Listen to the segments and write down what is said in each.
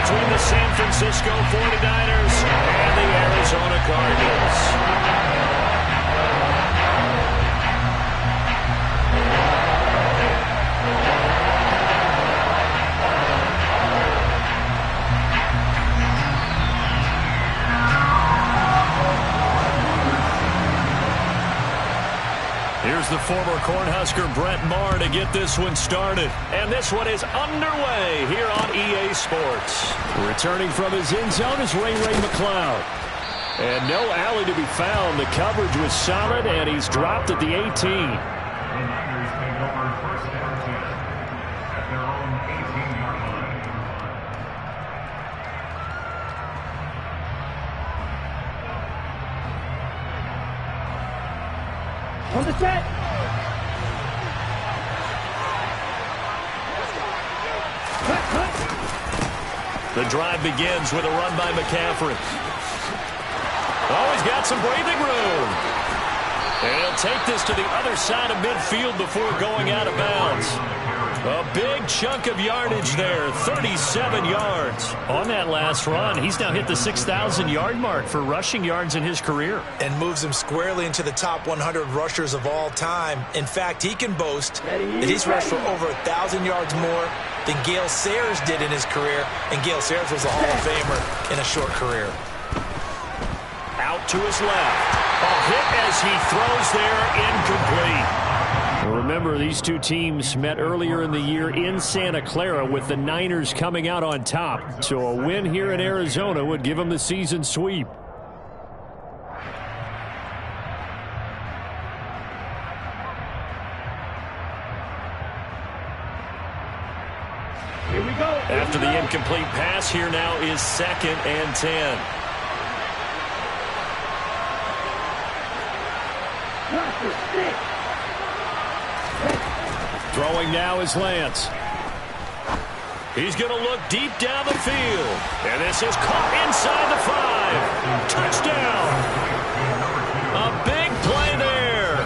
between the San Francisco 49ers and the Arizona Cardinals. Here's the former Cornhusker Brett Maher to get this one started. And this one is underway here on EA Sports. Returning from his end zone is Ray McCloud. And no alley to be found. The coverage was solid, and he's dropped at the 18. On the set. The drive begins with a run by McCaffrey. Oh, he's got some breathing room. And he'll take this to the other side of midfield before going out of bounds. A big chunk of yardage there, 37 yards. On that last run, he's now hit the 6,000-yard mark for rushing yards in his career. And moves him squarely into the top 100 rushers of all time. In fact, he can boast that he's rushed for over 1,000 yards more than Gale Sayers did in his career. And Gale Sayers was a Hall of Famer in a short career. Out to his left. A hit as he throws there, incomplete. Well, remember, these two teams met earlier in the year in Santa Clara with the Niners coming out on top. So a win here in Arizona would give them the season sweep. Here we go. After the incomplete pass, here now is 2nd and 10. Throwing now is Lance. He's going to look deep down the field. And this is caught inside the 5. Touchdown. A big play there.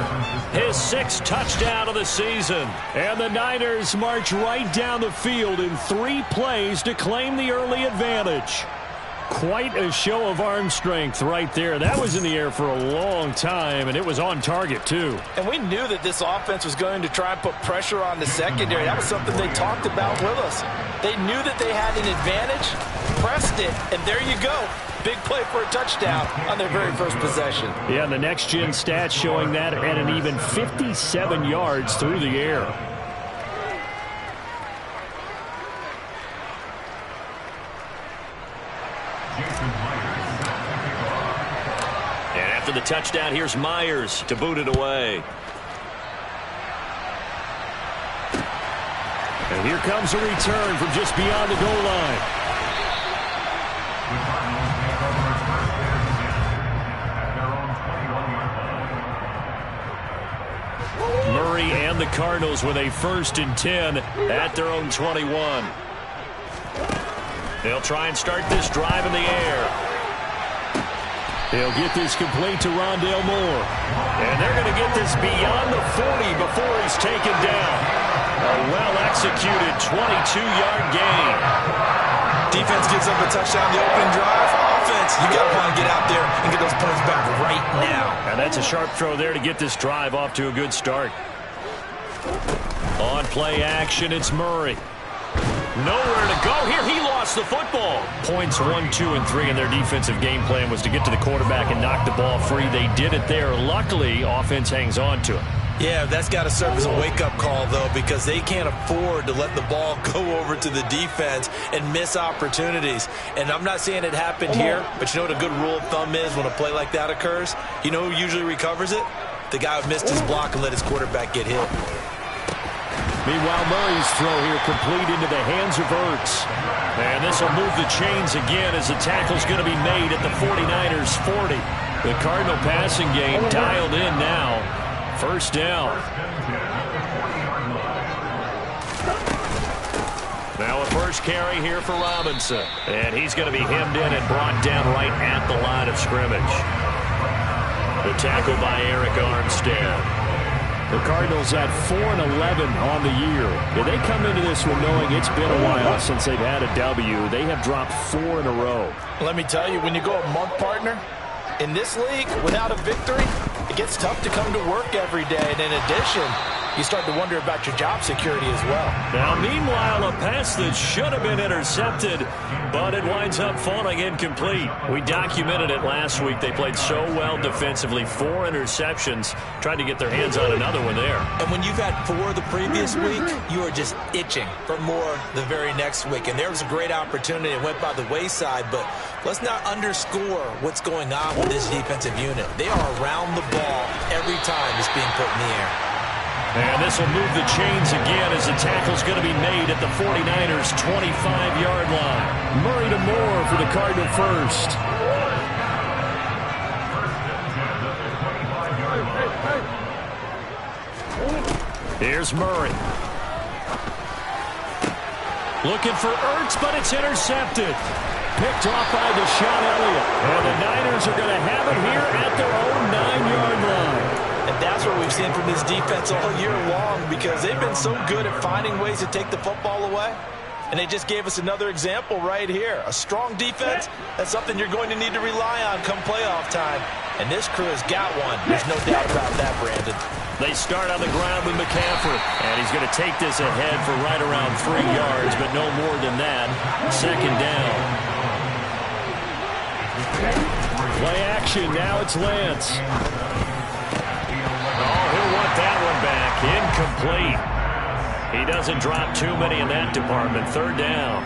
His 6th touchdown of the season. And the Niners march right down the field in 3 plays to claim the early advantage. Quite a show of arm strength right there. That was in the air for a long time, and it was on target, too. And we knew that this offense was going to try and put pressure on the secondary. That was something they talked about with us. They knew that they had an advantage, pressed it, and there you go. Big play for a touchdown on their very first possession. Yeah, and the next-gen stats showing that at an even 57 yards through the air. And after the touchdown, here's Myers to boot it away. And here comes a return from just beyond the goal line. Murray and the Cardinals with a 1st and 10 at their own 21. They'll try and start this drive in the air. They'll get this complete to Rondale Moore. And they're going to get this beyond the 40 before he's taken down. A well-executed 22-yard gain. Defense gives up a touchdown the opening drive. Offense, you got to want to get out there and get those points back right now. And that's a sharp throw there to get this drive off to a good start. On play action, it's Murray. Nowhere to go here. He lost the football. Points 1, 2, and 3 in their defensive game plan was to get to the quarterback and knock the ball free. They did it there. Luckily, offense hangs on to it. Yeah, that's got to serve as a wake-up call, though, because they can't afford to let the ball go over to the defense and miss opportunities. And I'm not saying it happened here, but you know what a good rule of thumb is when a play like that occurs? You know who usually recovers it? The guy who missed his block and let his quarterback get hit. Meanwhile, Murray's throw here complete into the hands of Ertz. And this will move the chains again as the tackle's going to be made at the 49ers 40. The Cardinal passing game dialed in now. 1st down. Now a first carry here for Robinson. And he's going to be hemmed in and brought down right at the line of scrimmage. The tackle by Eric Armstead. The Cardinals at 4-11 on the year. Yeah, they come into this one knowing it's been a while since they've had a W. They have dropped 4 in a row. Let me tell you, when you go a month, partner, in this league, without a victory, it gets tough to come to work every day. And in addition, you start to wonder about your job security as well. Now, meanwhile, a pass that should have been intercepted, but it winds up falling incomplete. We documented it last week. They played so well defensively. 4 interceptions. Tried to get their hands on another one there. And when you've had 4 the previous week, you are just itching for more the very next week. And there was a great opportunity. It went by the wayside, but let's not underscore what's going on with this defensive unit. They are around the ball every time it's being put in the air. And this will move the chains again as the tackle's going to be made at the 49ers' 25-yard line. Murray to Moore for the Cardinal first. Here's Murray. Looking for Ertz, but it's intercepted. Picked off by Deshaun Elliott. And the Niners are going to have it here at their own 9-yard line. And that's what we've seen from this defense all year long, because they've been so good at finding ways to take the football away. And they just gave us another example right here. A strong defense, that's something you're going to need to rely on come playoff time. And this crew has got one. There's no doubt about that, Brandon. They start on the ground with McCaffrey. And he's going to take this ahead for right around 3 yards, but no more than that. Second down. Play action. Now it's Lance. He'll want that one back. Incomplete. He doesn't drop too many in that department. Third down.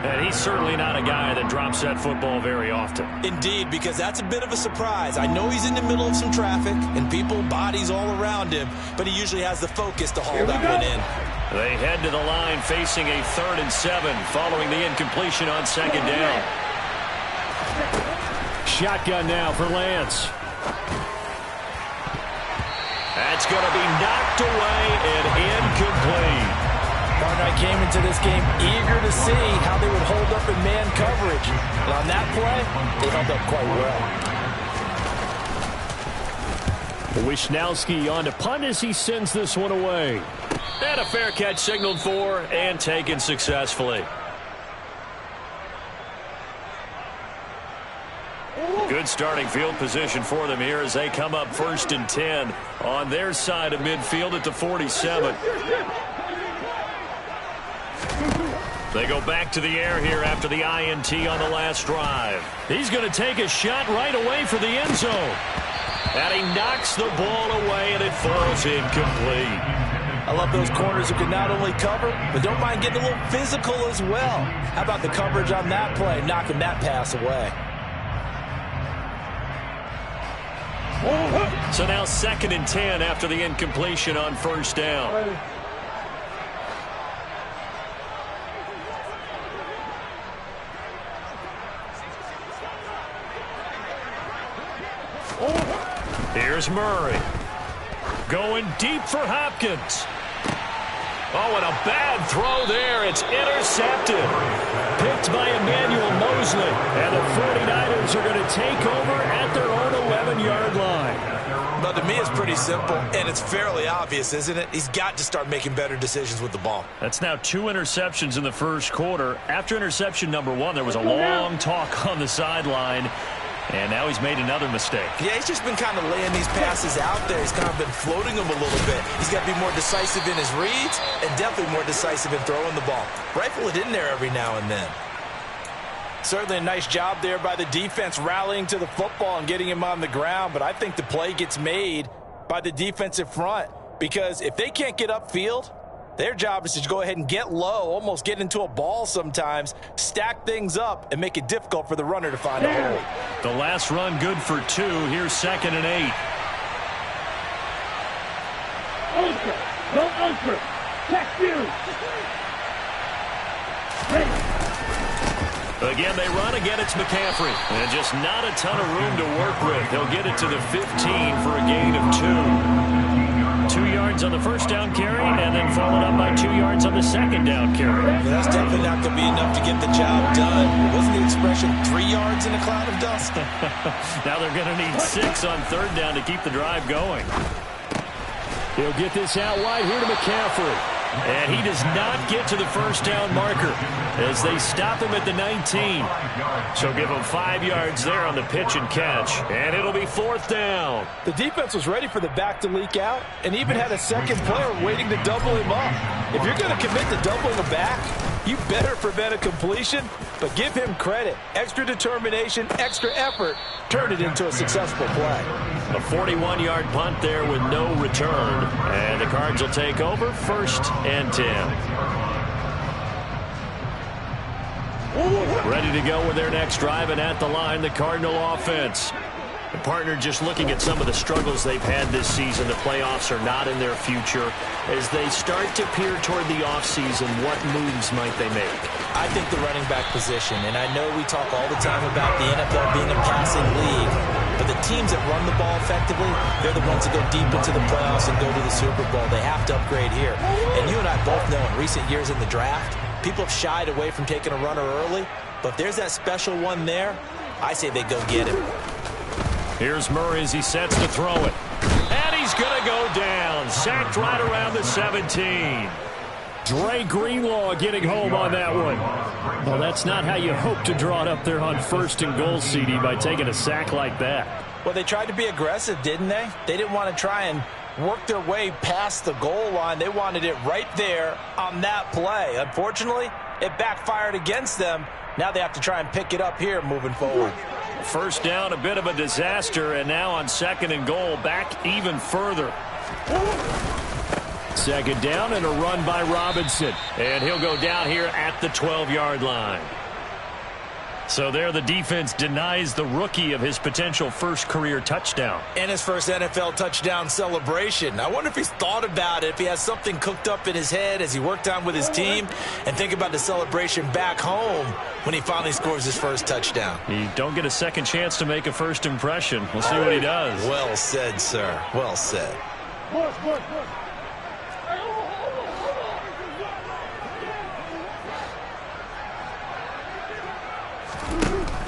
And he's certainly not a guy that drops that football very often. Indeed, because that's a bit of a surprise. I know he's in the middle of some traffic and people, bodies all around him, but he usually has the focus to haul that one in. They head to the line facing a 3rd and 7 following the incompletion on second down. Shotgun now for Lance. That's going to be knocked away and incomplete. Partner, I came into this game eager to see how they would hold up in man coverage. And on that play, they held up quite well. Wishnowski on to punt as he sends this one away. And a fair catch signaled for and taken successfully. Good starting field position for them here as they come up 1st and 10 on their side of midfield at the 47. They go back to the air here after the INT on the last drive. He's going to take a shot right away for the end zone. And he knocks the ball away and it falls incomplete. I love those corners who can not only cover, but don't mind getting a little physical as well. How about the coverage on that play, knocking that pass away? So now 2nd and 10 after the incompletion on 1st down. Here's Murray. Going deep for Hopkins. Oh, and a bad throw there. It's intercepted. Picked by Emmanuel Mosley. And the 49ers are going to take over at their own 11-yard line. But to me, it's pretty simple, and it's fairly obvious, isn't it? He's got to start making better decisions with the ball. That's now 2 interceptions in the first quarter. After interception number 1, there was a long talk on the sideline. And now he's made another mistake. Yeah, he's just been kind of laying these passes out there. He's kind of been floating them a little bit. He's got to be more decisive in his reads and definitely more decisive in throwing the ball. Rifle it in there every now and then. Certainly a nice job there by the defense rallying to the football and getting him on the ground. But I think the play gets made by the defensive front, because if they can't get upfield, their job is to go ahead and get low, almost get into a ball sometimes, stack things up, and make it difficult for the runner to find a hole. The last run good for 2. Here's 2nd and 8. Ultra. No ultra. Check you. Again, they run. Again, it's McCaffrey. And just not a ton of room to work with. He'll get it to the 15 for a gain of 2. 2 yards on the first down carry, and then followed up by 2 yards on the second down carry. Well, that's definitely not going to be enough to get the job done. Wasn't the expression 3 yards in a cloud of dust? Now they're going to need 6 on 3rd down to keep the drive going. He'll get this out wide here to McCaffrey. And he does not get to the first down marker as they stop him at the 19. So give him 5 yards there on the pitch and catch. And it'll be 4th down. The defense was ready for the back to leak out and even had a second player waiting to double him up. If you're going to commit to doubling a back, you better prevent a completion, but give him credit. Extra determination, extra effort, turn it into a successful play. A 41-yard punt there with no return. And the Cards will take over 1st and 10. Ready to go with their next drive, and at the line, the Cardinal offense. The partner just looking at some of the struggles they've had this season. The playoffs are not in their future. As they start to peer toward the offseason, what moves might they make? I think the running back position, and I know we talk all the time about the NFL being a passing league, but the teams that run the ball effectively, they're the ones that go deep into the playoffs and go to the Super Bowl. They have to upgrade here. And you and I both know in recent years in the draft, people have shied away from taking a runner early, but if there's that special one there, I say they go get him. Here's Murray as he sets to throw it. And he's going to go down. Sacked right around the 17. Dre Greenlaw getting home on that one. Well, that's not how you hope to draw it up there on 1st and goal, CD, by taking a sack like that. Well, they tried to be aggressive, didn't they? They didn't want to try and work their way past the goal line. They wanted it right there on that play. Unfortunately, it backfired against them. Now they have to try and pick it up here moving forward. First down, a bit of a disaster, and now on 2nd and goal, back even further. 2nd down and a run by Robinson. And he'll go down here at the 12-yard line. So there the defense denies the rookie of his potential first career touchdown. And his first NFL touchdown celebration. I wonder if he's thought about it, if he has something cooked up in his head as he worked on with his team, and think about the celebration back home when he finally scores his first touchdown. You don't get a second chance to make a first impression. We'll see what he does. Well said, sir. Well said.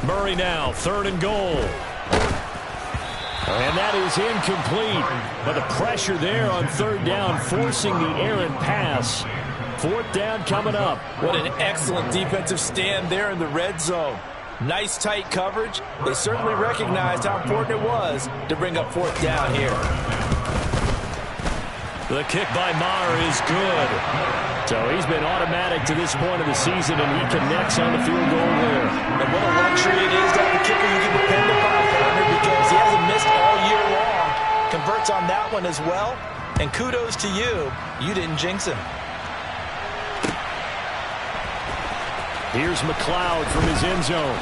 Murray now, 3rd and goal. And that is incomplete. But the pressure there on 3rd down, forcing the errant pass. 4th down coming up. What an excellent defensive stand there in the red zone. Nice tight coverage. They certainly recognized how important it was to bring up 4th down here. The kick by Maher is good. So he's been automatic to this point of the season, and he connects on the field goal there. And what a luxury it is to have a kicker you can depend upon, partner, because he hasn't missed all year long. Converts on that one as well. And kudos to you. You didn't jinx him. Here's McLeod from his end zone.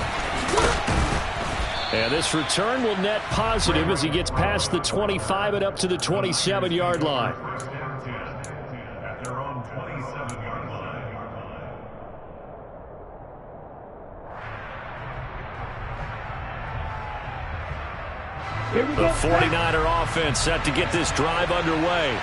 And this return will net positive as he gets past the 25 and up to the 27-yard line. The 49er offense set to get this drive underway.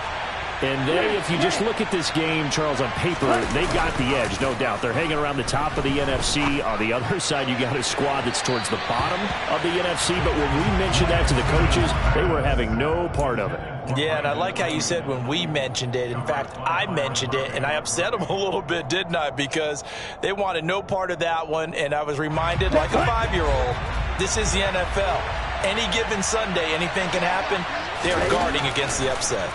And they, if you just look at this game, Charles, on paper, they've got the edge, no doubt. They're hanging around the top of the NFC. On the other side, you got a squad that's towards the bottom of the NFC. But when we mentioned that to the coaches, they were having no part of it. Yeah, and I like how you said when we mentioned it. In fact, I mentioned it, and I upset them a little bit, didn't I? Because they wanted no part of that one, and I was reminded, like a 5-year-old, this is the NFL. Any given Sunday, anything can happen. They're guarding against the upset.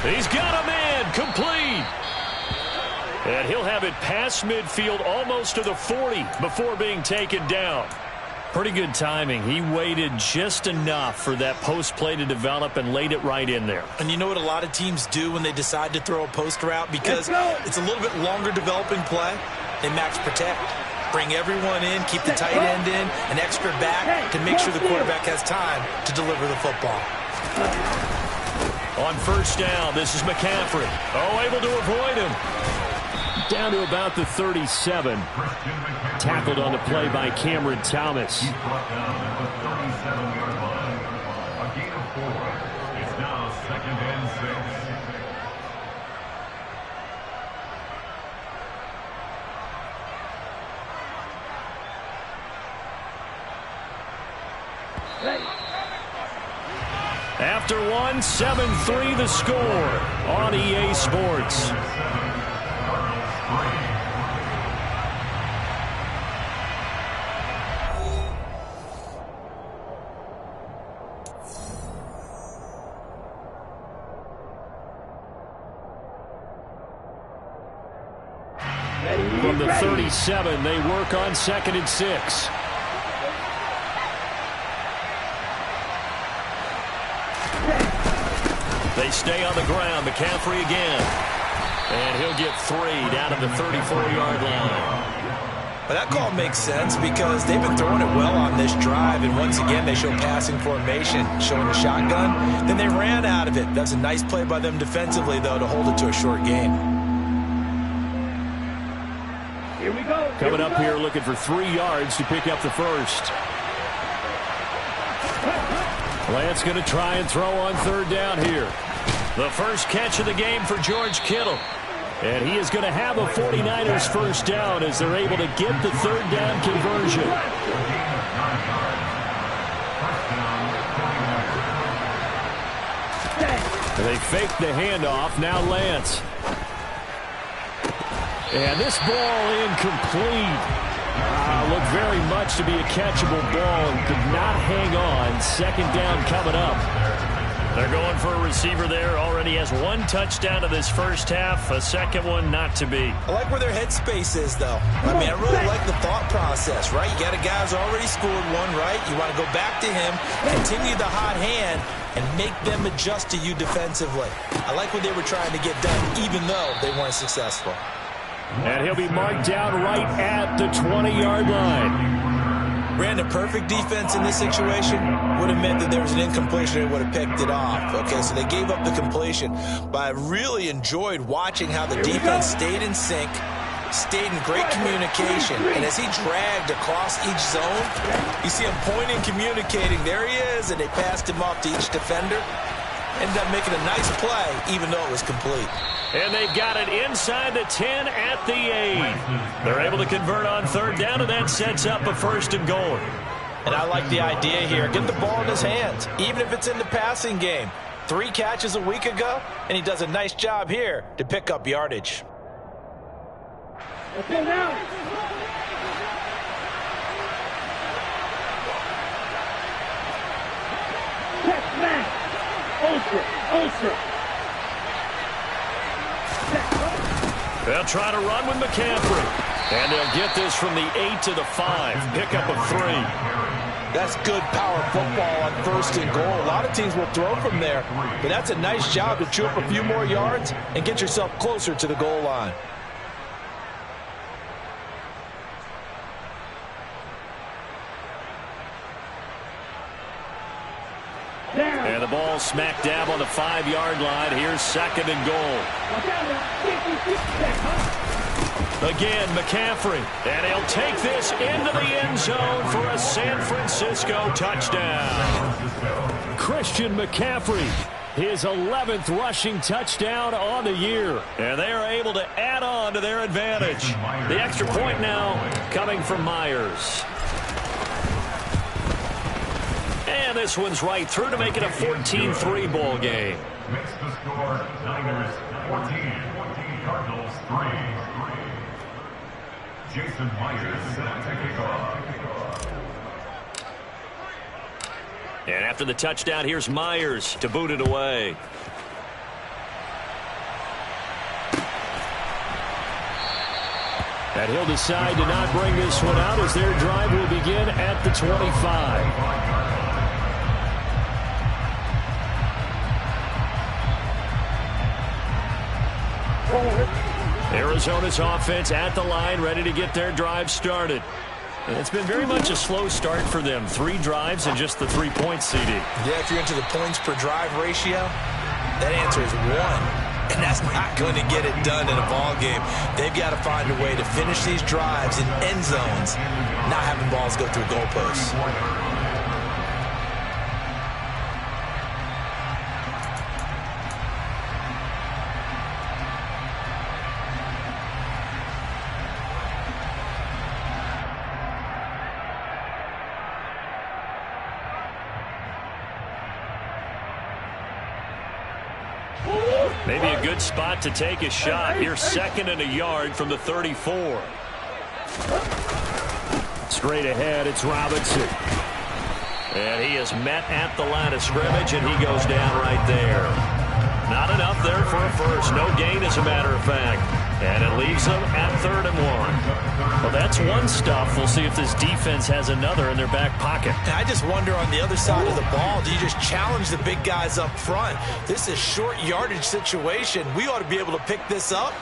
He's got a man complete. And he'll have it past midfield almost to the 40 before being taken down. Pretty good timing. He waited just enough for that post play to develop and laid it right in there. And you know what a lot of teams do when they decide to throw a post route? Because it's a little bit longer developing play. They max protect. Bring everyone in, keep the tight end in, an extra back to make sure the quarterback has time to deliver the football. On first down, this is McCaffrey. Oh, able to avoid him. Down to about the 37. Tackled on the play by Cameron Thomas. After one, 7-3 the score on EA Sports. From the 37, they work on 2nd and 6. They stay on the ground. McCaffrey again. And he'll get 3 down to the 34-yard line. Well, that call makes sense because they've been throwing it well on this drive, and once again they show passing formation, showing the shotgun. Then they ran out of it. That's a nice play by them defensively, though, to hold it to a short gain. Here we go. Coming up here looking for 3 yards to pick up the first. Lance going to try and throw on 3rd down here. The first catch of the game for George Kittle. And he is going to have a 49ers first down as they're able to get the 3rd down conversion. They fake the handoff. Now Lance. And this ball incomplete. Looked very much to be a catchable ball and could not hang on. 2nd down coming up. They're going for a receiver there. Already has 1 touchdown in this first half. A second one not to be. I like where their headspace is, though. I mean, I really like the thought process, right? You got a guy who's already scored 1, right? You want to go back to him, continue the hot hand, and make them adjust to you defensively. I like what they were trying to get done, even though they weren't successful. And he'll be marked down right at the 20-yard line. Brandon, perfect defense in this situation would have meant that there was an incompletion and would have picked it off. Okay, so they gave up the completion. But I really enjoyed watching how the defense stayed in sync, stayed in great communication. And as he dragged across each zone, you see him pointing, communicating. There he is, and they passed him off to each defender. Ended up making a nice play, even though it was complete. And they've got it inside the 10 at the 8. They're able to convert on 3rd down, and that sets up a 1st and goal. And I like the idea here. Get the ball in his hands, even if it's in the passing game. 3 catches a week ago, and he does a nice job here to pick up yardage. Let's go now. Check back. Ultra. They'll try to run with McCaffrey. And they'll get this from the 8 to the 5. Pickup of 3. That's good power football on 1st and goal. A lot of teams will throw from there, but that's a nice job to chew up a few more yards and get yourself closer to the goal line. And the ball smack dab on the 5-yard line. Here's 2nd and goal. Again, McCaffrey. And he'll take this into the end zone for a San Francisco touchdown. Christian McCaffrey, his 11th rushing touchdown on the year. And they are able to add on to their advantage. The extra point now coming from Myers. And this one's right through to make it a 14-3 ball game. Makes the score Niners 14, Cardinals 3. Jason Myers set to kick off. And after the touchdown, here's Myers to boot it away. And he'll decide to not bring this one out as their drive will begin at the 25. Arizona's offense at the line, ready to get their drive started. And it's been very much a slow start for them. 3 drives and just the 3-point CD. Yeah, if you're into the points per drive ratio, that answer is 1. And that's not going to get it done in a ball game. They've got to find a way to finish these drives in end zones, not having balls go through goalposts. Maybe a good spot to take a shot. Here, 2nd and a yard from the 34. Straight ahead, it's Robinson. And he is met at the line of scrimmage, and he goes down right there. Not enough there for a first. No gain, as a matter of fact. And it leaves them at 3rd and 1. Well, that's one stuff. We'll see if this defense has another in their back pocket. And I just wonder on the other side of the ball, do you just challenge the big guys up front? This is short yardage situation. We ought to be able to pick this up.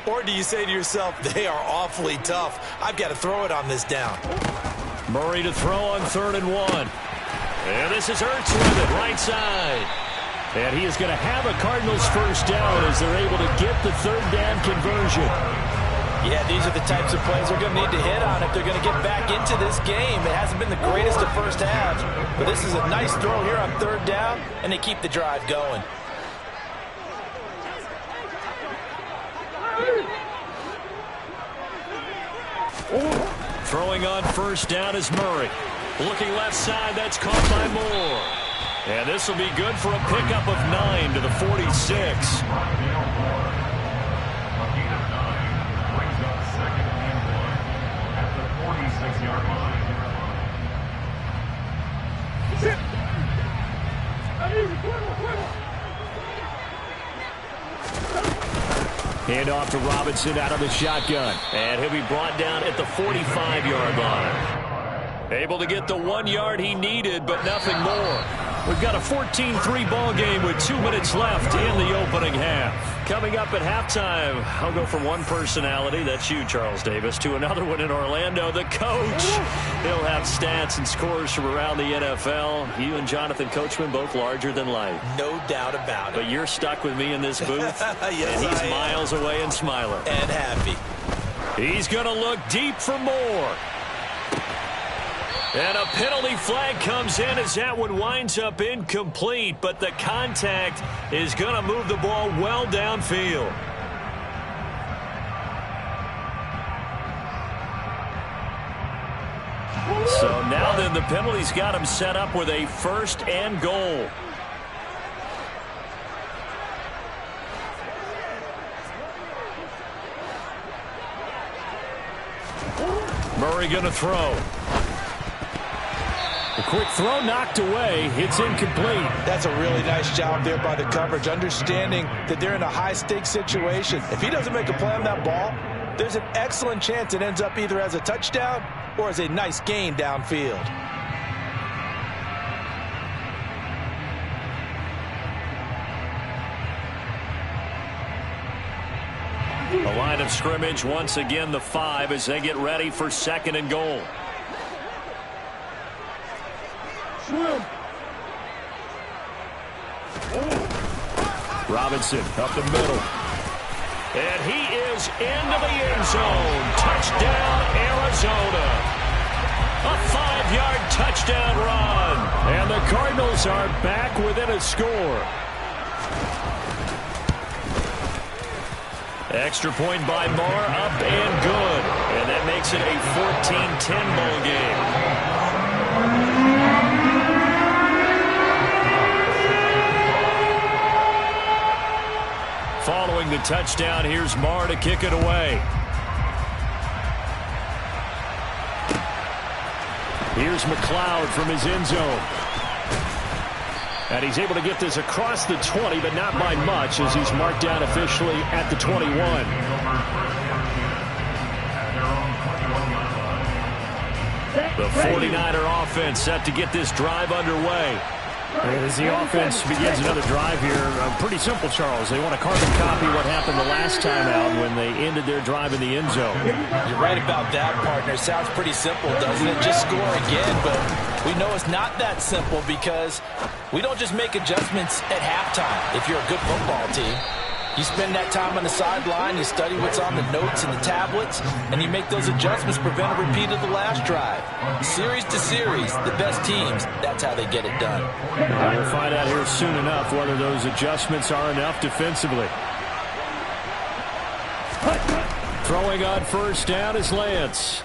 Or do you say to yourself, they are awfully tough. I've got to throw it on this down. Murray to throw on 3rd and 1. And this is Ertz with it, right side. And he is going to have a Cardinals first down as they're able to get the 3rd down conversion. Yeah, these are the types of plays they're going to need to hit on if they're going to get back into this game. It hasn't been the greatest of first halves, but this is a nice throw here on 3rd down, and they keep the drive going. Throwing on first down is Murray. Looking left side, that's caught by Moore. And this will be good for a pickup of 9 to the 46. Hand off to Robinson out of the shotgun. And he'll be brought down at the 45-yard line. Able to get the 1 yard he needed, but nothing more. We've got a 14-3 ball game with 2 minutes left in the opening half. Coming up at halftime, I'll go from one personality, that's you, Charles Davis, to another one in Orlando, the coach. He'll have stats and scores from around the NFL. You and Jonathan Coachman, both larger than life. No doubt about it. But you're stuck with me in this booth, Yes, and he's I am. miles away and smiling. And happy. He's going to look deep for more. And a penalty flag comes in as that one winds up incomplete, but the contact is going to move the ball well downfield. So now then the penalty's got him set up with a 1st and goal. Murray going to throw. A quick throw knocked away. It's incomplete. That's a really nice job there by the coverage, understanding that they're in a high-stakes situation. If he doesn't make a play on that ball, there's an excellent chance it ends up either as a touchdown or as a nice gain downfield. The line of scrimmage, once again, the 5 as they get ready for 2nd and goal. Robinson up the middle. And he is into the end zone. Touchdown, Arizona. A 5-yard touchdown run. And the Cardinals are back within a score. Extra point by Moore, up and good. And that makes it a 14-10 ball game. Following the touchdown, here's Moore to kick it away. Here's McLeod from his end zone. And he's able to get this across the 20, but not by much, as he's marked down officially at the 21. The 49er offense set to get this drive underway. And as the offense begins another drive here, pretty simple, Charles. They want to carbon copy what happened the last time out when they ended their drive in the end zone. You're right about that, partner. Sounds pretty simple, doesn't it? Just score again, but we know it's not that simple because we don't just make adjustments at halftime if you're a good football team. You spend that time on the sideline, you study what's on the notes and the tablets, and you make those adjustments, prevent a repeat of the last drive. Series to series, the best teams, that's how they get it done. We'll find out here soon enough whether those adjustments are enough defensively. Throwing on first down is Lance.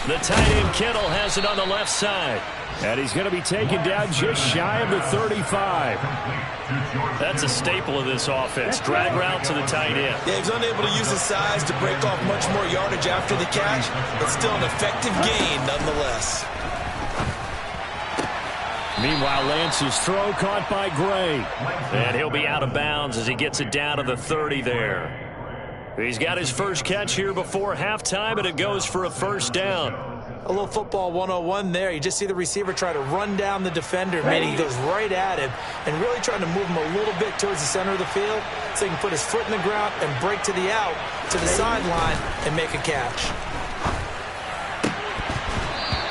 The tight end Kittle has it on the left side. And he's going to be taken down just shy of the 35. That's a staple of this offense. Drag route to the tight end. Yeah, he's unable to use his size to break off much more yardage after the catch, but still an effective gain nonetheless. Meanwhile, Lance's throw caught by Gray. And he'll be out of bounds as he gets it down to the 30 there. He's got his first catch here before halftime, and it goes for a first down. A little football 101 there. You just see the receiver try to run down the defender, meaning he goes right at him and really trying to move him a little bit towards the center of the field so he can put his foot in the ground and break to the out, to the sideline, and make a catch.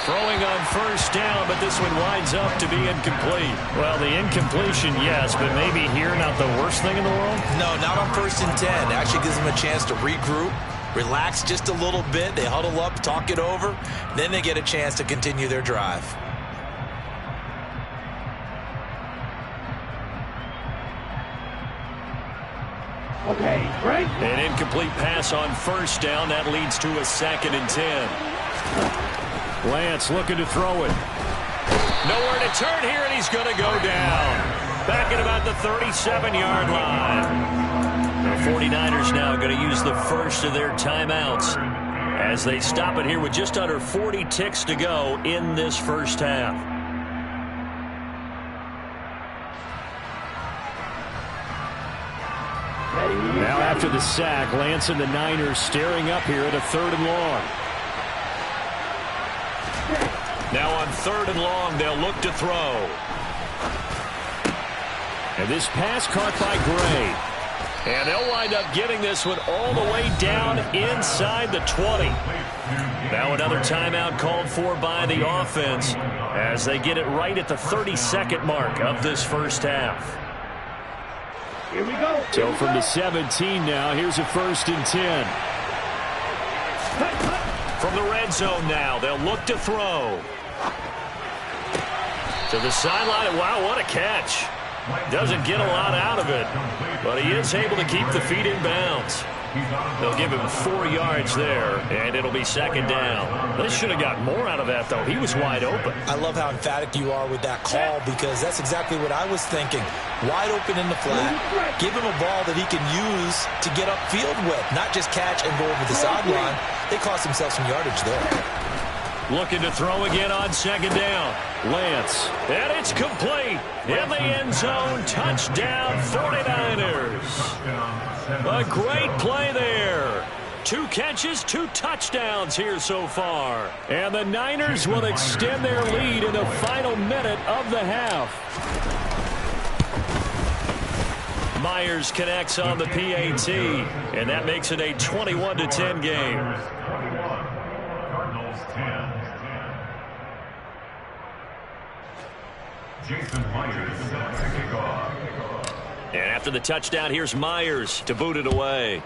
Throwing on first down, but this one winds up to be incomplete. Well, the incompletion, yes, but maybe here not the worst thing in the world? No, not on 1st and 10. It actually gives them a chance to regroup, relax just a little bit. They huddle up, talk it over. Then they get a chance to continue their drive. Okay, break. An incomplete pass on first down. That leads to a 2nd and 10. Lance looking to throw it. Nowhere to turn here, and he's going to go down. Back at about the 37-yard line. The 49ers now going to use the first of their timeouts as they stop it here with just under 40 ticks to go in this first half. Now after the sack, Lance and the Niners staring up here at a 3rd and long. Now on 3rd and long, they'll look to throw. And this pass caught by Gray. And they'll wind up getting this one all the way down inside the 20. Now another timeout called for by the offense as they get it right at the 32nd mark of this first half. Here we go. So from the 17 now, here's a 1st and 10. From the red zone now, they'll look to throw. To the sideline. Wow, what a catch. Doesn't get a lot out of it, but he is able to keep the feet in bounds. They'll give him 4 yards there, and it'll be 2nd down. They should have got more out of that, though. He was wide open. I love how emphatic you are with that call because that's exactly what I was thinking. Wide open in the flat. Give him a ball that he can use to get upfield with, not just catch and go over the sideline. They cost themselves some yardage there. Looking to throw again on 2nd down. Lance. And it's complete. In the end zone. Touchdown 49ers. A great play there. 2 catches, 2 touchdowns here so far. And the Niners will extend their lead in the final minute of the half. Myers connects on the PAT, and that makes it a 21-10 game. Cardinals 10. Jason Myers set to kick off. And after the touchdown, here's Myers to boot it away.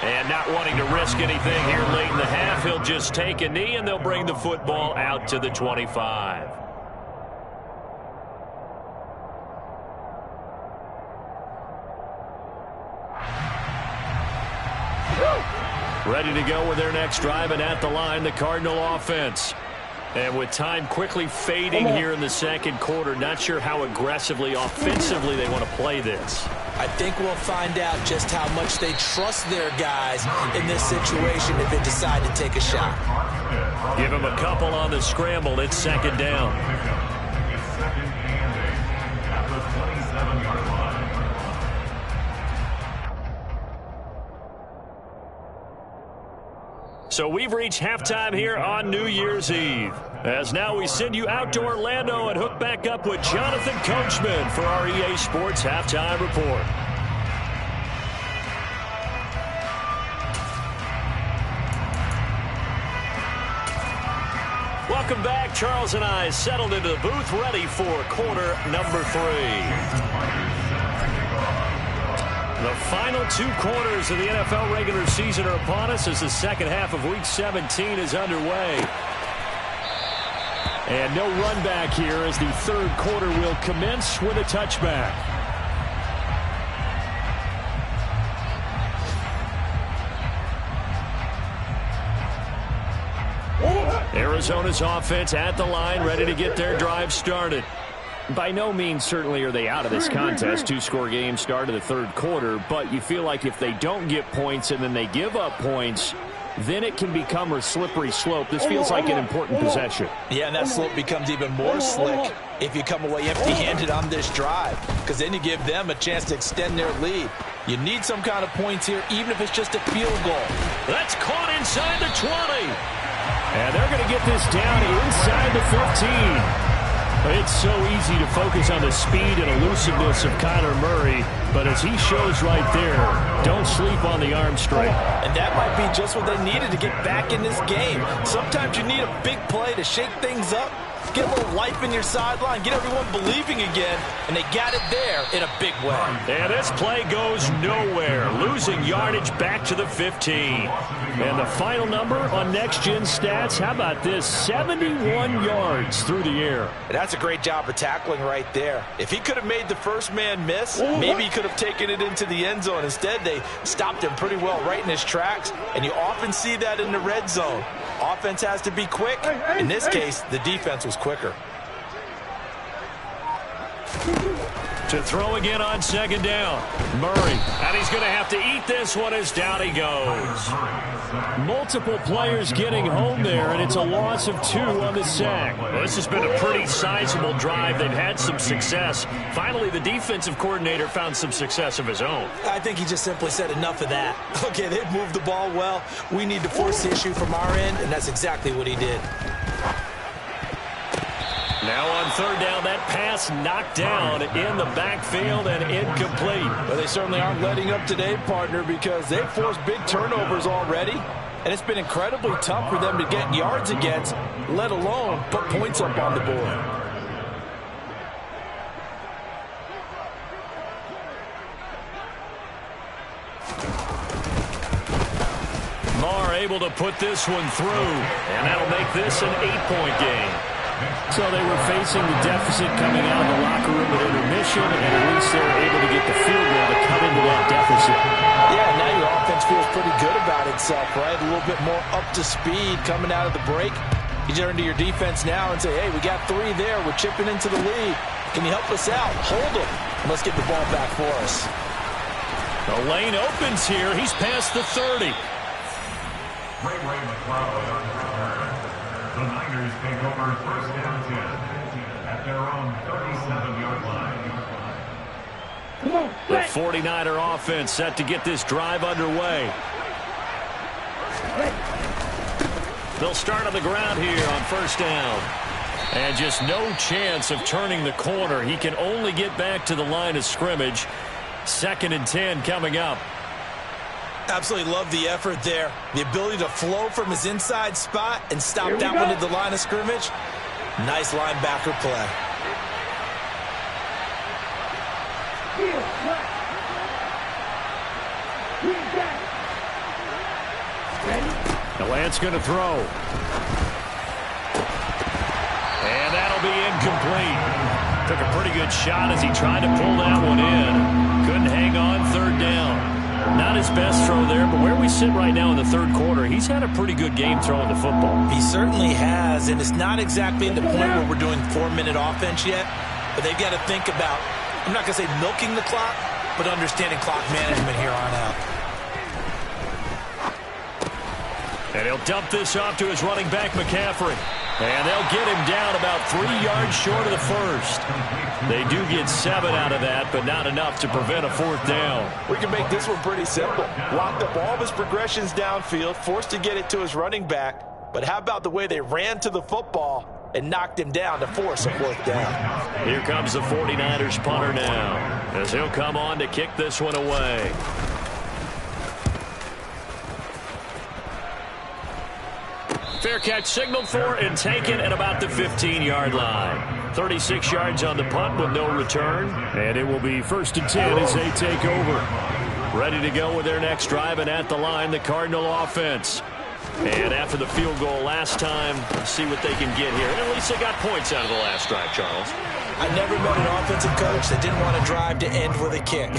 And not wanting to risk anything here late in the half, he'll just take a knee, and they'll bring the football out to the 25. Ready to go with their next drive, and at the line, the Cardinal offense. And with time quickly fading here in the 2nd quarter, not sure how aggressively, offensively they want to play this. I think we'll find out just how much they trust their guys in this situation if they decide to take a shot. Give them a couple on the scramble. It's 2nd down. So we've reached halftime here on New Year's Eve. As now we send you out to Orlando and hook back up with Jonathan Coachman for our EA Sports Halftime Report. Welcome back. Charles and I settled into the booth ready for quarter number 3. The final 2 quarters of the NFL regular season are upon us as the 2nd half of Week 17 is underway. And no run back here as the 3rd quarter will commence with a touchback. Arizona's offense at the line, ready to get their drive started. By no means certainly are they out of this contest. Two-score game start of the third quarter, but you feel like if they don't get points and then they give up points, then it can become a slippery slope. This feels like an important possession. Yeah, and that slope becomes even more slick if you come away empty-handed on this drive, because then you give them a chance to extend their lead. You need some kind of points here, even if it's just a field goal. That's caught inside the 20. And they're going to get this down inside the 15. It's so easy to focus on the speed and elusiveness of Kyler Murray, but as he shows right there, don't sleep on the arm strength. And that might be just what they needed to get back in this game. Sometimes you need a big play to shake things up, get a little life in your sideline, get everyone believing again, and they got it there in a big way. And this play goes nowhere, losing yardage back to the 15. And the final number on Next Gen Stats, how about this? 71 yards through the air. That's a great job of tackling right there. If he could have made the first man miss, maybe he could have taken it into the end zone. Instead, they stopped him pretty well right in his tracks, and you often see that in the red zone. Offense has to be quick. In this case, the defense was quicker. To throw again on second down. Murray, and he's going to have to eat this one as down he goes. Multiple players getting home there, and it's a loss of 2 on the sack. Well, this has been a pretty sizable drive. They've had some success. Finally, the defensive coordinator found some success of his own. I think he just simply said enough of that. Okay, they've moved the ball well. We need to force the issue from our end, and that's exactly what he did. Now on third down, that pass knocked down in the backfield and incomplete. Well, they certainly aren't letting up today, partner, because they've forced big turnovers already, and it's been incredibly tough for them to get yards against, let alone put points up on the board. Marr able to put this one through, and that'll make this an 8-point game. So they were facing the deficit coming out of the locker room at intermission, and at least they were able to get the field goal to cut into that deficit. Yeah, now your offense feels pretty good about itself, right? A little bit more up to speed coming out of the break. You turn to your defense now and say, hey, we got 3 there. We're chipping into the lead. Can you help us out? Hold them. And let's get the ball back for us. The lane opens here. He's past the 30. Ray McLeod on return. The Niners take over first down 10 at their own 37-yard line. The 49er offense set to get this drive underway. They'll start on the ground here on first down. And just no chance of turning the corner. He can only get back to the line of scrimmage. 2nd and 10 coming up. Absolutely love the effort there. The ability to flow from his inside spot and stop that one at the line of scrimmage. Nice linebacker play. The Lance going to throw. And that'll be incomplete. Took a pretty good shot as he tried to pull that one in. Couldn't hang on third down. Not his best throw there, but where we sit right now in the third quarter, he's had a pretty good game throwing the football. He certainly has, and it's not exactly at the point where we're doing 4-minute offense yet, but they've got to think about, I'm not going to say milking the clock, but understanding clock management here on out. And he'll dump this off to his running back, McCaffrey. And they'll get him down about 3 yards short of the first. They do get 7 out of that, but not enough to prevent a 4th down. We can make this one pretty simple. Locked up all of his progressions downfield, forced to get it to his running back. But how about the way they ran to the football and knocked him down to force a 4th down? Here comes the 49ers punter now, as he'll come on to kick this one away. Fair catch signaled for and taken at about the 15-yard line. 36 yards on the punt with no return. And it will be 1st and 10 as they take over. Ready to go with their next drive, and at the line, the Cardinal offense. And after the field goal last time, see what they can get here. And at least they got points out of the last drive, Charles. I never met an offensive coach that didn't want to drive to end with a kick.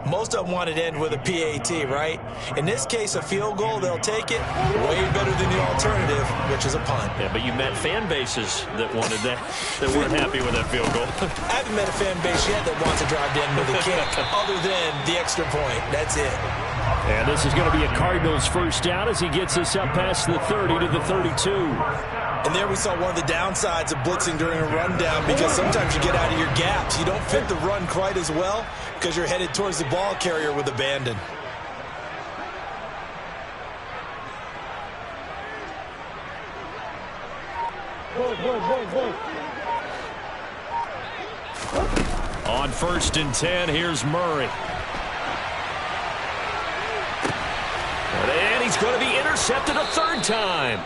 Most of them wanted to end with a PAT, right? In this case, a field goal, they'll take it way better than the alternative, which is a punt. Yeah, but you met fan bases that wanted that, that weren't happy with that field goal. I haven't met a fan base yet that wants to drive to end with a kick, other than the extra point. That's it. And this is going to be a Cardinals first down as he gets us up past the 30 to the 32. And there we saw one of the downsides of blitzing during a rundown, because sometimes you get out of your gaps. You don't fit the run quite as well because you're headed towards the ball carrier with abandon. On 1st and 10, here's Murray. And he's going to be intercepted a third time.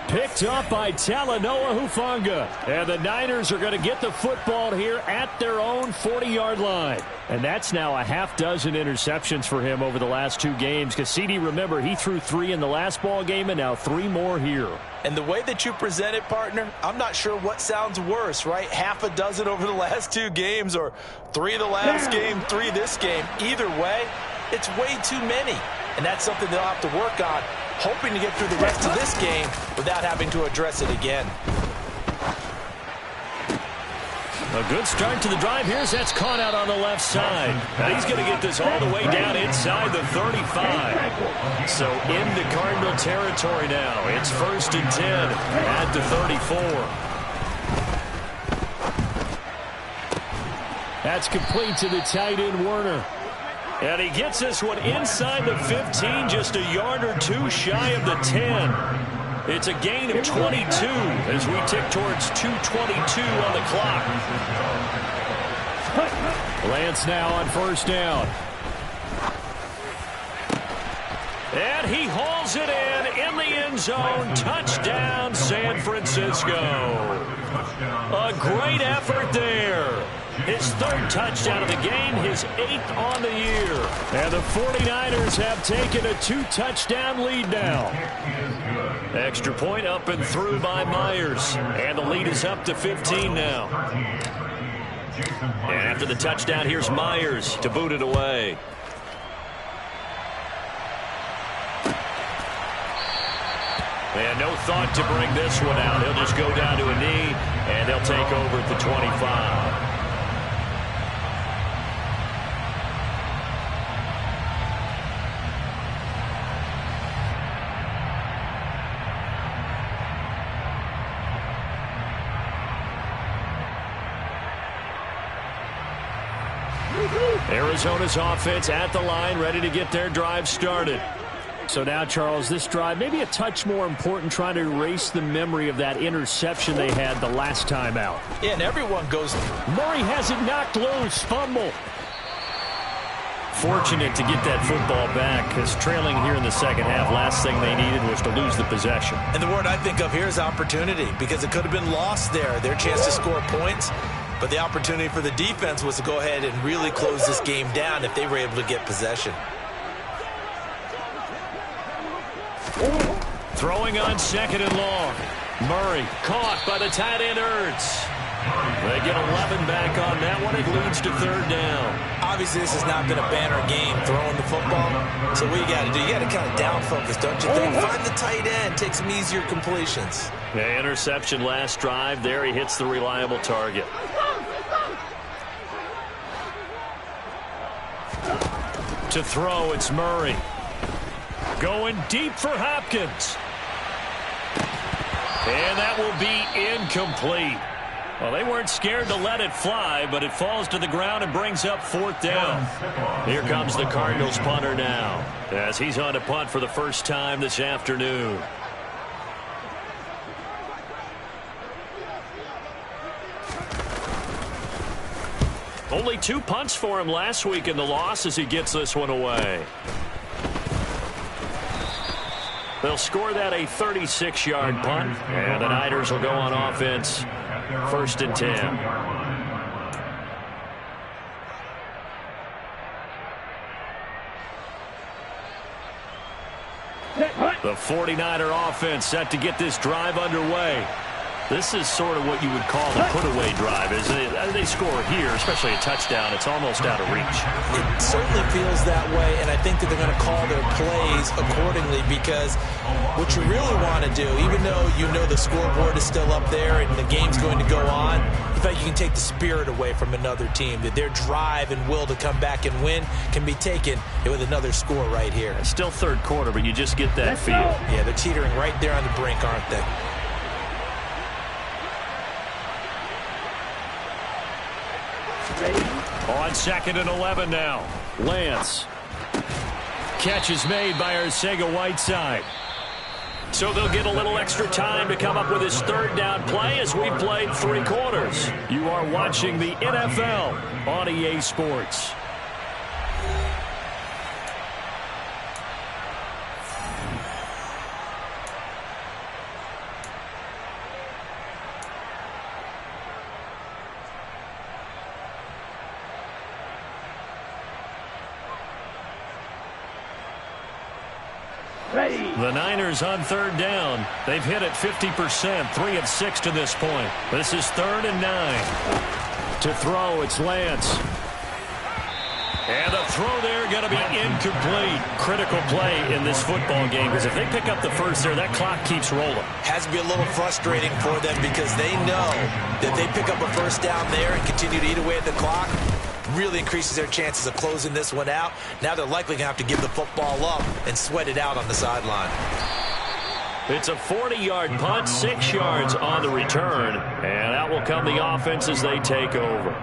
Picked up by Talanoa Hufanga. And the Niners are going to get the football here at their own 40-yard line. And that's now a half dozen interceptions for him over the last 2 games. Cassini, remember, he threw 3 in the last ball game and now 3 more here. And the way that you present it, partner, I'm not sure what sounds worse, right? Half a dozen over the last 2 games, or 3 the last game, 3 this game. Either way, it's way too many. And that's something they'll have to work on, hoping to get through the rest of this game without having to address it again. A good start to the drive. Here's that's caught out on the left side. Now he's going to get this all the way down inside the 35. So into Cardinal territory now. It's 1st and 10 at the 34. That's complete to the tight end, Werner. And he gets this one inside the 15, just a yard or 2 shy of the 10. It's a gain of 22 as we tick towards 2:22 on the clock. Lance now on 1st down. And he hauls it in the end zone. Touchdown, San Francisco. A great effort there. His 3rd touchdown of the game, his 8th on the year. And the 49ers have taken a 2-touchdown lead now. Extra point up and through by Myers. And the lead is up to 15 now. And after the touchdown, here's Myers to boot it away. And no thought to bring this one out. He'll just go down to a knee, and they'll take over at the 25. Arizona's offense at the line, ready to get their drive started. So now, Charles, this drive maybe a touch more important, trying to erase the memory of that interception they had the last time out. Yeah, and everyone goes. Murray has it knocked loose. Fumble. Fortunate to get that football back, because trailing here in the second half, last thing they needed was to lose the possession. And the word I think of here is opportunity, because it could have been lost there. Their chance to score points. But the opportunity for the defense was to go ahead and really close this game down if they were able to get possession. Throwing on 2nd and long. Murray caught by the tight end Ertz. They get 11 back on that one. It leads to 3rd down. Obviously, this has not been a banner game throwing the football. So what you got to do, you got to kind of down focus, don't you think? Find the tight end, take some easier completions. Yeah, interception last drive. There he hits the reliable target. To throw, it's Murray. Going deep for Hopkins. And that will be incomplete. Well, they weren't scared to let it fly, but it falls to the ground and brings up 4th down. Here comes the Cardinals punter now, as he's on to punt for the first time this afternoon. Only 2 punts for him last week in the loss as he gets this one away. They'll score that a 36-yard punt, and the Niners will go on offense 1st and 10. The 49er offense set to get this drive underway. This is sort of what you would call the put-away drive. As they score here, especially a touchdown, it's almost out of reach. It certainly feels that way, and I think that they're going to call their plays accordingly, because what you really want to do, even though you know the scoreboard is still up there and the game's going to go on, in fact, you can take the spirit away from another team, that their drive and will to come back and win can be taken with another score right here. It's still third quarter, but you just get that feel. Yeah, they're teetering right there on the brink, aren't they? On 2nd and 11 now. Lance. Catch is made by Arcega-Whiteside. So they'll get a little extra time to come up with his third down play as we played 3 quarters. You are watching the NFL on EA Sports. The Niners on third down. They've hit it 50%, 3 of 6 to this point. This is 3rd and 9. To throw, it's Lance. And the throw there going to be incomplete. Critical play in this football game, because if they pick up the first there, that clock keeps rolling. Has to be a little frustrating for them, because they know that they pick up a first down there and continue to eat away at the clock, really increases their chances of closing this one out. Now they're likely going to have to give the football up and sweat it out on the sideline. It's a 40-yard punt, 6 yards on the return, and out will come the offense as they take over.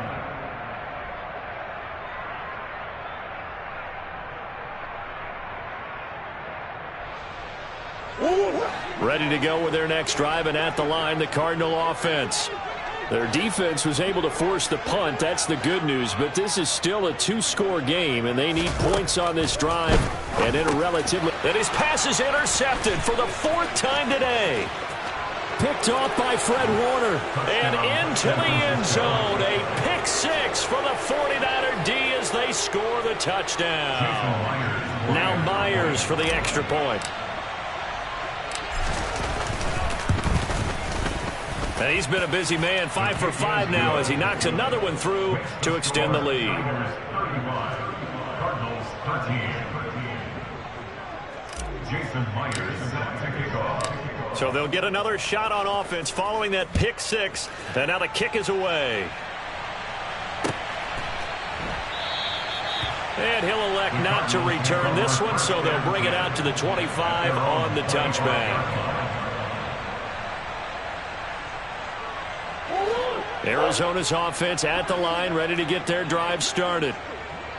Ready to go with their next drive, and at the line, the Cardinal offense. Their defense was able to force the punt. That's the good news, but this is still a 2-score game, and they need points on this drive. And in a relatively... And his pass is intercepted for the 4th time today. Picked off by Fred Warner. And into the end zone. A pick 6 for the 49er D as they score the touchdown. Now Myers for the extra point. And he's been a busy man, 5 for 5 now as he knocks another one through to extend the lead. Cardinals 13. Jason Myers set to kick off. So they'll get another shot on offense following that pick 6. And now the kick is away. And he'll elect not to return this one, so they'll bring it out to the 25 on the touchback. Arizona's offense at the line, ready to get their drive started.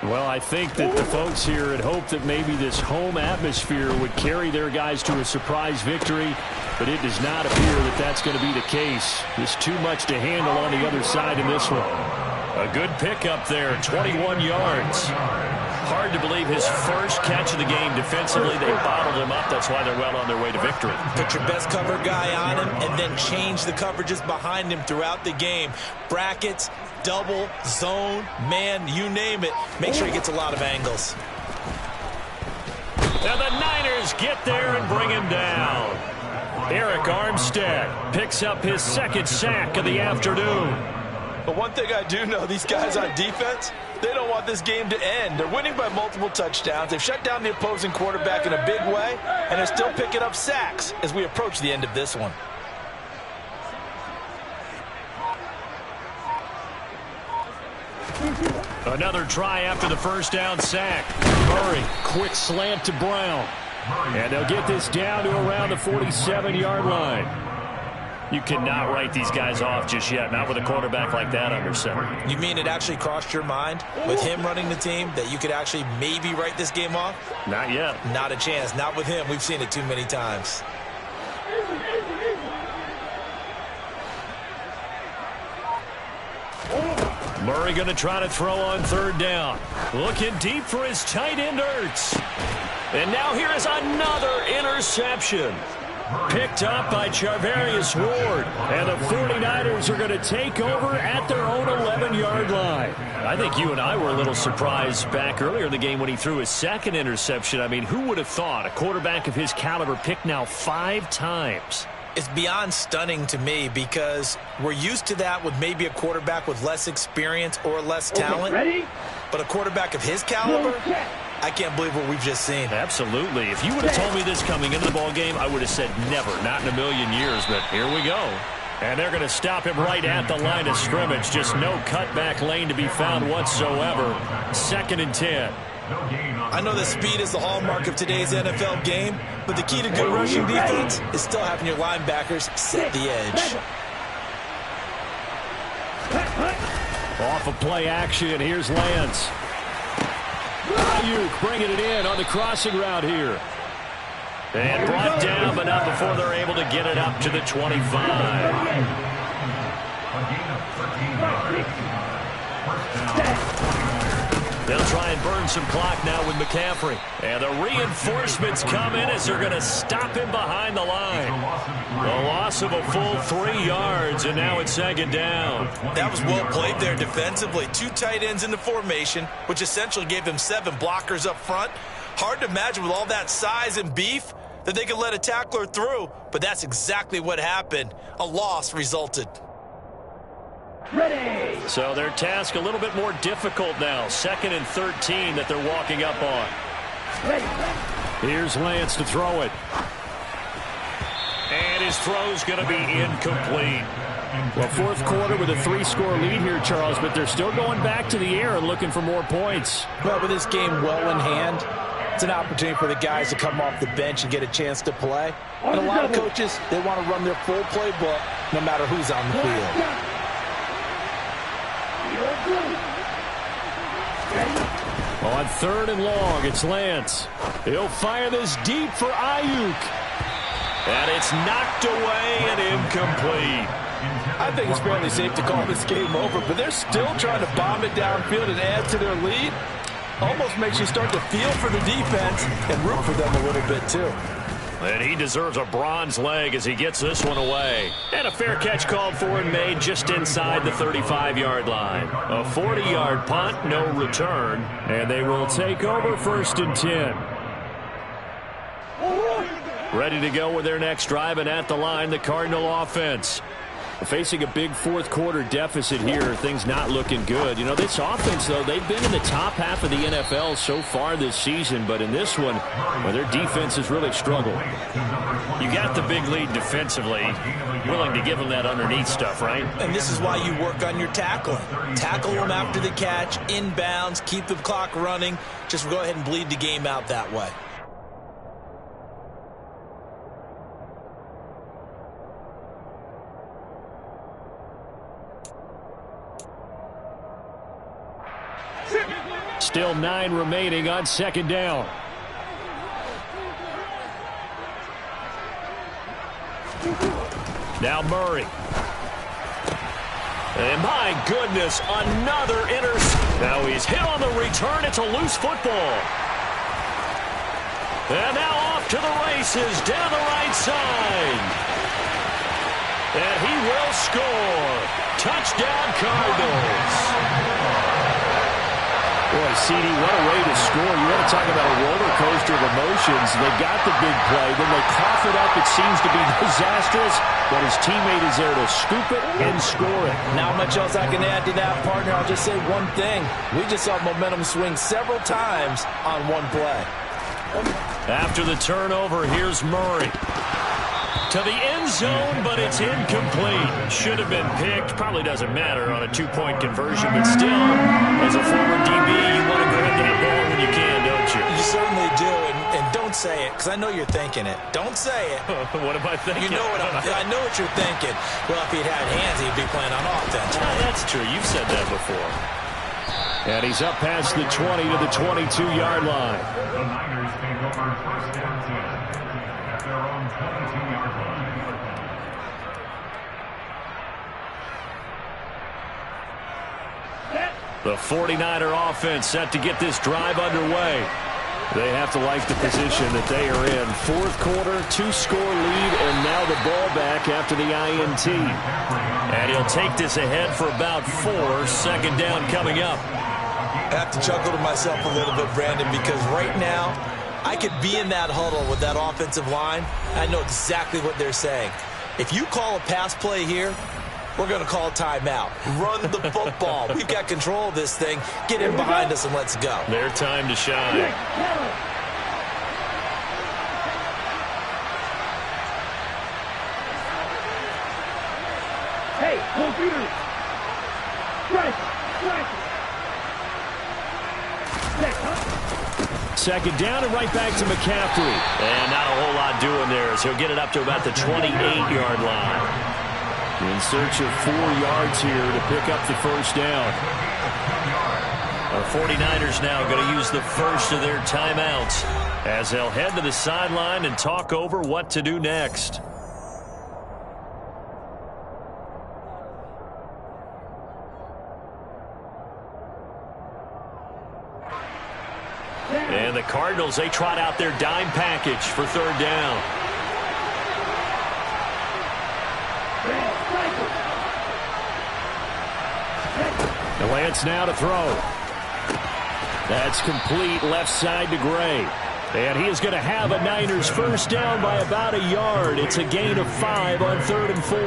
Well, I think that the folks here had hoped that maybe this home atmosphere would carry their guys to a surprise victory, but it does not appear that that's going to be the case. There's too much to handle on the other side in this one. A good pickup there, 21 yards. Hard to believe his first catch of the game defensively. They bottled him up. That's why they're well on their way to victory. Put your best cover guy on him and then change the coverages behind him throughout the game. Brackets, double, zone, man, you name it. Make sure he gets a lot of angles. And the Niners get there and bring him down. Eric Armstead picks up his 2nd sack of the afternoon. But one thing I do know, these guys on defense, they don't want this game to end. They're winning by multiple touchdowns. They've shut down the opposing quarterback in a big way, and they're still picking up sacks as we approach the end of this one. Another try after the first down sack. Murray, quick slant to Brown. And they'll get this down to around the 47-yard line. You cannot write these guys off just yet, not with a quarterback like that under center. You mean it actually crossed your mind with him running the team that you could actually maybe write this game off? Not yet. Not a chance. Not with him. We've seen it too many times. Murray going to try to throw on 3rd down. Looking deep for his tight end, Ertz. And now here is another interception. Picked up by Charvarius Ward. And the 49ers are going to take over at their own 11-yard line. I think you and I were a little surprised back earlier in the game when he threw his 2nd interception. I mean, who would have thought a quarterback of his caliber picked now 5 times? It's beyond stunning to me because we're used to that with maybe a quarterback with less experience or less talent. Ready? But a quarterback of his caliber, I can't believe what we've just seen. Absolutely. If you would have told me this coming into the ball game, I would have said never, not in a million years, but here we go. And they're going to stop him right at the line of scrimmage. Just no cutback lane to be found whatsoever. 2nd and 10. I know that speed is the hallmark of today's NFL game, but the key to good rushing defense is still having your linebackers set the edge. Off of play action, here's Lance. Ayuk bringing it in on the crossing route here. And brought down, but not before they're able to get it up to the 25. They'll try and burn some clock now with McCaffrey. And the reinforcements come in as they're going to stop him behind the line. The loss of a full 3 yards, and now it's 2nd down. That was well played there defensively. 2 tight ends in the formation, which essentially gave them 7 blockers up front. Hard to imagine with all that size and beef that they could let a tackler through, but that's exactly what happened. A loss resulted. Ready. So their task a little bit more difficult now. 2nd and 13 that they're walking up on. Ready. Here's Lance to throw it. And his throw's going to be incomplete. Well, 4th quarter with a 3-score lead here, Charles, but they're still going back to the air and looking for more points. Well, with this game well in hand, it's an opportunity for the guys to come off the bench and get a chance to play. And a lot of coaches, they want to run their full playbook no matter who's on the field. On 3rd and long, it's Lance. He'll fire this deep for Ayuk. And it's knocked away and incomplete. I think it's fairly safe to call this game over, but they're still trying to bomb it downfield and add to their lead. Almost makes you start to feel for the defense and root for them a little bit, too. And he deserves a bronze leg as he gets this one away. And a fair catch called for and made just inside the 35-yard line. A 40-yard punt, no return. And they will take over 1st and 10. Ready to go with their next drive, and at the line, the Cardinal offense. Facing a big 4th quarter deficit here, things not looking good. You know, this offense, though, they've been in the top half of the NFL so far this season, but in this one, well, their defense has really struggled. You got the big lead defensively, willing to give them that underneath stuff, right? And this is why you work on your tackling. Tackle them after the catch, inbounds, keep the clock running. Just go ahead and bleed the game out that way. Still 9 remaining on 2nd down. Now Murray. And my goodness, another interception. Now he's hit on the return. It's a loose football. And now off to the races down the right side. And he will score. Touchdown Cardinals. Boy, CD, what a way to score. You want to talk about a roller coaster of emotions. They got the big play. Then they cough it up. It seems to be disastrous. But his teammate is there to scoop it and score it. Not much else I can add to that, partner. I'll just say one thing. We just saw momentum swing several times on one play. After the turnover, here's Murray. To the end zone, but it's incomplete. Should have been picked. Probably doesn't matter on a 2-point conversion, but still, as a former DB, you want to grab that ball when you can, don't you? You certainly do, and don't say it, because I know you're thinking it. Don't say it. What am I thinking? You know what I know what you're thinking. Well, if he'd had hands, he'd be playing on offense. Right? That's true. You've said that before. And he's up past the 20 to the 22-yard line. The Niners take over 1st and 10 at their own 22-yard line. The 49er offense set to get this drive underway. They have to like the position that they are in. 4th quarter, 2-score lead, and now the ball back after the INT. And he'll take this ahead for about 4. 2nd down coming up. I have to chuckle to myself a little bit, Brandon, because right now I could be in that huddle with that offensive line. I know exactly what they're saying. If you call a pass play here, we're going to call a timeout. Run the football. We've got control of this thing. Get in behind us and let's go. Their time to shine. Hey, computer. Strike. Second down and right back to McCaffrey. And not a whole lot doing there as he'll get it up to about the 28-yard line. In search of 4 yards here to pick up the first down. Our 49ers now going to use the first of their timeouts as they'll head to the sideline and talk over what to do next. And the Cardinals, they trot out their dime package for third down. And Lance now to throw. That's complete left side to Gray. And he is going to have a Niners first down by about a yard. It's a gain of 5 on 3rd and 4.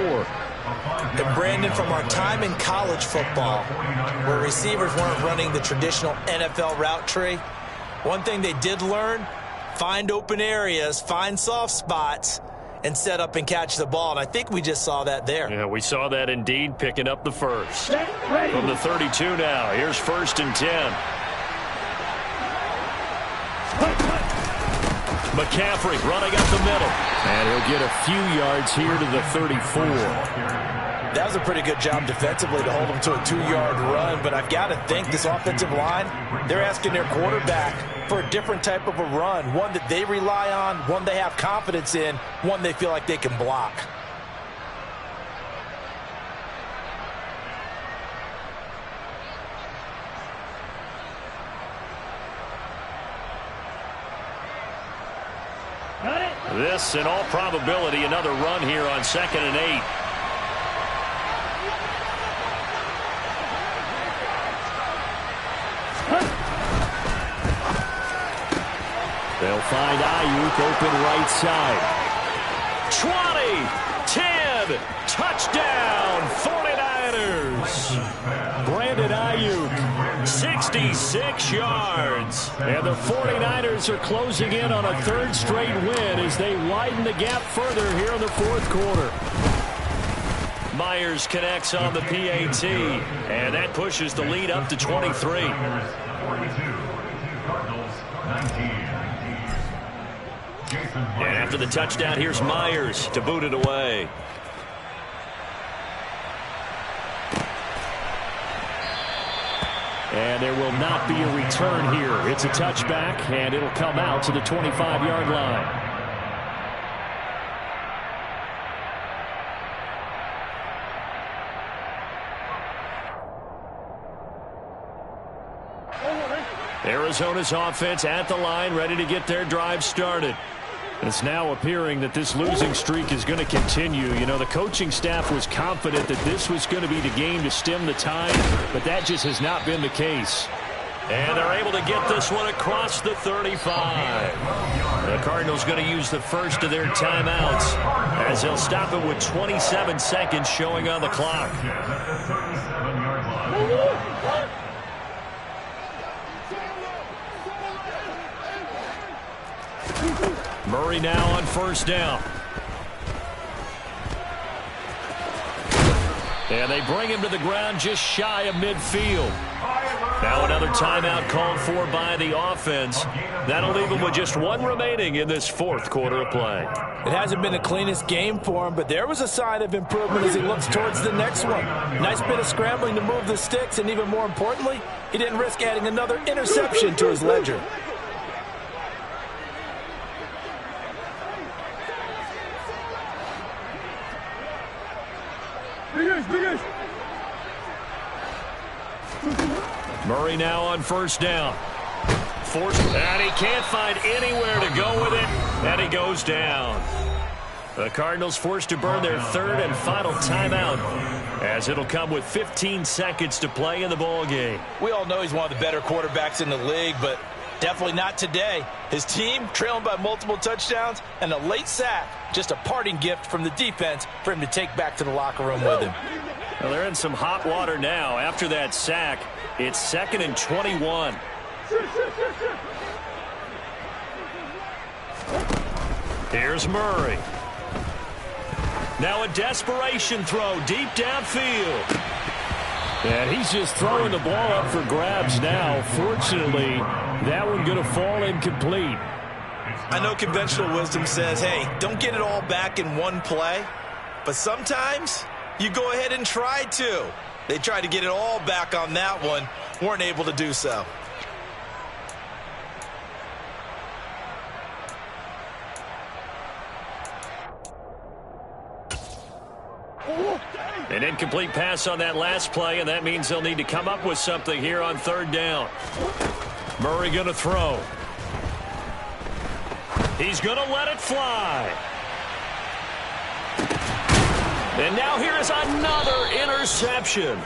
And Brandon, from our time in college football, where receivers weren't running the traditional NFL route tree, one thing they did learn, find open areas, find soft spots, and set up and catch the ball. And I think we just saw that there. Yeah, we saw that indeed, picking up the first. From the 32 now, here's 1st and 10. McCaffrey running up the middle. And he'll get a few yards here to the 34. That was a pretty good job defensively to hold him to a 2-yard run, but I've got to think this offensive line, they're asking their quarterback for a different type of a run, one that they rely on, one they have confidence in, one they feel like they can block. This, in all probability, another run here on 2nd and 8. They'll find Ayuk open right side. 20, 10, touchdown, 49ers. Brandon Ayuk, 66 yards. And the 49ers are closing in on a 3rd straight win as they widen the gap further here in the 4th quarter. Myers connects on the PAT, and that pushes the lead up to 23. And after the touchdown, here's Myers to boot it away. And there will not be a return here. It's a touchback, and it'll come out to the 25-yard line. Arizona's offense at the line, ready to get their drive started. It's now appearing that this losing streak is going to continue. You know, the coaching staff was confident that this was going to be the game to stem the tide, but that just has not been the case. And they're able to get this one across the 35. The Cardinals going to use the first of their timeouts as they'll stop it with 27 seconds showing on the clock. Murray now on 1st down. And they bring him to the ground just shy of midfield. Now another timeout called for by the offense. That'll leave him with just 1 remaining in this 4th quarter of play. It hasn't been the cleanest game for him, but there was a sign of improvement as he looks towards the next one. Nice bit of scrambling to move the sticks, and even more importantly, he didn't risk adding another interception to his ledger. Murray now on 1st down. And he can't find anywhere to go with it, and he goes down. The Cardinals forced to burn their 3rd and final timeout as it'll come with 15 seconds to play in the ball game. We all know he's one of the better quarterbacks in the league, but Definitely not today. His team trailing by multiple touchdowns and a late sack. Just a parting gift from the defense for him to take back to the locker room with him. Well, they're in some hot water now. After that sack, it's 2nd and 21. Here's Murray. Now a desperation throw deep downfield. And he's just throwing the ball up for grabs now. Fortunately, that one going to fall incomplete. I know conventional wisdom says, hey, don't get it all back in one play. But sometimes you go ahead and try to. They tried to get it all back on that one. Weren't able to do so. An incomplete pass on that last play, and that means they'll need to come up with something here on 3rd down. Murray going to throw. He's going to let it fly. And now here is another interception.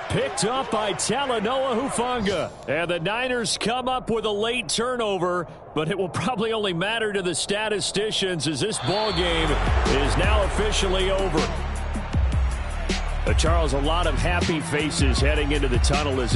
Picked up by Talanoa Hufanga. And the Niners come up with a late turnover, but it will probably only matter to the statisticians as this ball game is now officially over. Charles, a lot of happy faces heading into the tunnel as